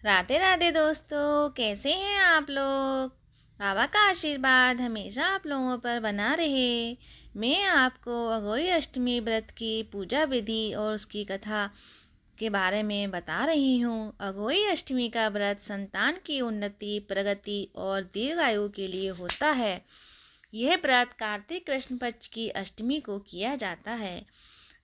राधे राधे दोस्तों, कैसे हैं आप लोग। बाबा का आशीर्वाद हमेशा आप लोगों पर बना रहे। मैं आपको अघोई अष्टमी व्रत की पूजा विधि और उसकी कथा के बारे में बता रही हूँ। अघोई अष्टमी का व्रत संतान की उन्नति, प्रगति और दीर्घायु के लिए होता है। यह व्रत कार्तिक कृष्ण पक्ष की अष्टमी को किया जाता है।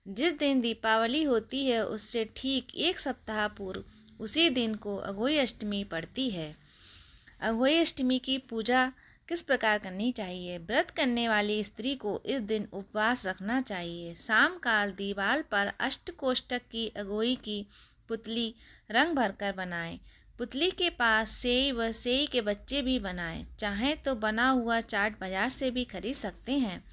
जिस दिन दीपावली होती है उससे ठीक एक सप्ताह पूर्व उसी दिन को अघोई अष्टमी पड़ती है। अघोई अष्टमी की पूजा किस प्रकार करनी चाहिए। व्रत करने वाली स्त्री को इस दिन उपवास रखना चाहिए। शाम काल दीवार पर अष्टकोष्ठक की अघोई की पुतली रंग भरकर बनाएं। पुतली के पास सेई व सेई के बच्चे भी बनाएं। चाहें तो बना हुआ चाट बाजार से भी खरीद सकते हैं।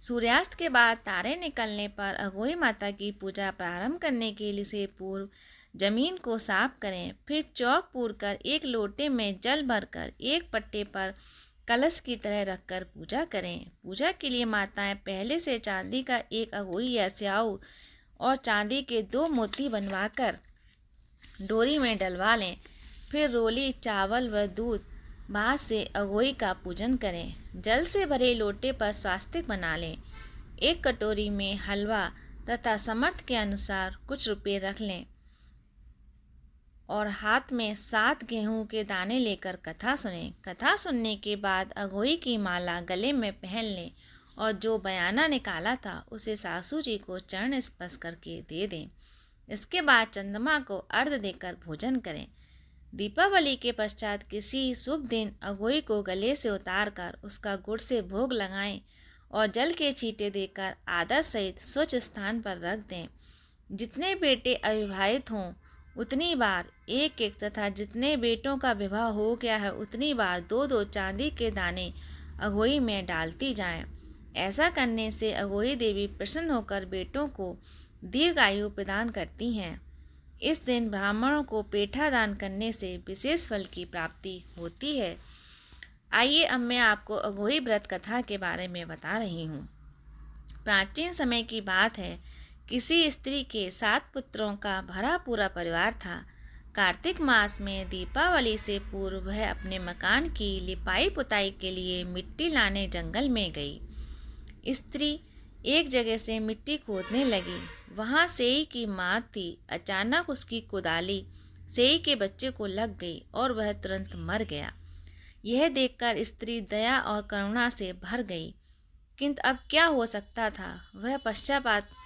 सूर्यास्त के बाद तारे निकलने पर अघोई माता की पूजा प्रारंभ करने के लिए से पूर्व जमीन को साफ करें। फिर चौक पूरकर एक लोटे में जल भरकर एक पट्टे पर कलश की तरह रखकर पूजा करें। पूजा के लिए माताएं पहले से चांदी का एक अघोई या स्याऊ और चांदी के 2 मोती बनवाकर डोरी में डलवा लें। फिर रोली, चावल व दूध भात से अघोई का पूजन करें। जल से भरे लोटे पर स्वास्तिक बना लें। एक कटोरी में हलवा तथा समर्थ के अनुसार कुछ रुपए रख लें और हाथ में 7 गेहूं के दाने लेकर कथा सुनें। कथा सुनने के बाद अघोई की माला गले में पहन लें और जो बयाना निकाला था उसे सासू जी को चरण स्पर्श करके दे दें। इसके बाद चंद्रमा को अर्घ्य देकर भोजन करें। दीपावली के पश्चात किसी शुभ दिन अघोई को गले से उतारकर उसका गुड़ से भोग लगाएं और जल के छींटे देकर आदर सहित स्वच्छ स्थान पर रख दें। जितने बेटे अविवाहित हों उतनी बार एक एक तथा जितने बेटों का विवाह हो गया है उतनी बार 2-2 चांदी के दाने अघोई में डालती जाएं। ऐसा करने से अघोई देवी प्रसन्न होकर बेटों को दीर्घायु प्रदान करती हैं। इस दिन ब्राह्मणों को पेठा दान करने से विशेष फल की प्राप्ति होती है। आइए अब मैं आपको अघोई व्रत कथा के बारे में बता रही हूँ। प्राचीन समय की बात है। किसी स्त्री के 7 पुत्रों का भरा पूरा परिवार था। कार्तिक मास में दीपावली से पूर्व वह अपने मकान की लिपाई पुताई के लिए मिट्टी लाने जंगल में गई। स्त्री एक जगह से मिट्टी खोदने लगी। वहाँ सेई की माँ थी। अचानक उसकी कुदाली सेई के बच्चे को लग गई और वह तुरंत मर गया। यह देखकर स्त्री दया और करुणा से भर गई, किंतु अब क्या हो सकता था। वह पश्चाताप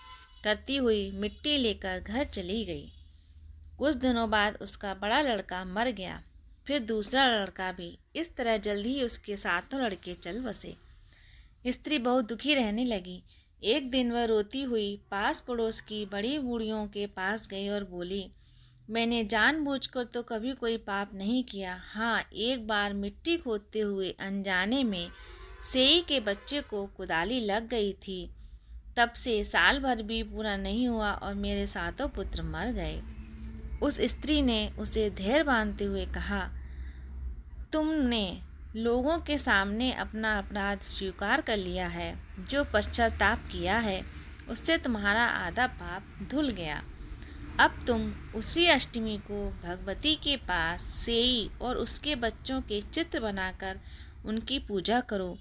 करती हुई मिट्टी लेकर घर चली गई। कुछ दिनों बाद उसका बड़ा लड़का मर गया। फिर दूसरा लड़का भी। इस तरह जल्द ही उसके 7 लड़के चल बसे। स्त्री बहुत दुखी रहने लगी। एक दिन वह रोती हुई पास पड़ोस की बड़ी बूढ़ियों के पास गई और बोली, मैंने जानबूझकर तो कभी कोई पाप नहीं किया। हाँ, एक बार मिट्टी खोदते हुए अनजाने में सेई के बच्चे को कुदाली लग गई थी। तब से साल भर भी पूरा नहीं हुआ और मेरे 7 पुत्र मर गए। उस स्त्री ने उसे धैर्य बांधते हुए कहा, तुमने लोगों के सामने अपना अपराध स्वीकार कर लिया है। जो पश्चाताप किया है उससे तुम्हारा आधा पाप धुल गया। अब तुम उसी अष्टमी को भगवती के पास सेई और उसके बच्चों के चित्र बनाकर उनकी पूजा करो।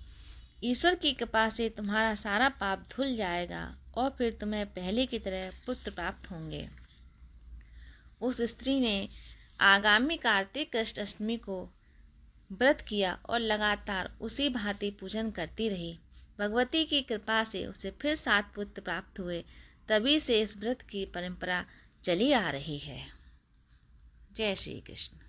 ईश्वर की कृपा से तुम्हारा सारा पाप धुल जाएगा और फिर तुम्हें पहले की तरह पुत्र प्राप्त होंगे। उस स्त्री ने आगामी कार्तिक कृष्ण अष्टमी को व्रत किया और लगातार उसी भांति पूजन करती रही। भगवती की कृपा से उसे फिर 7 पुत्र प्राप्त हुए। तभी से इस व्रत की परंपरा चली आ रही है। जय श्री कृष्ण।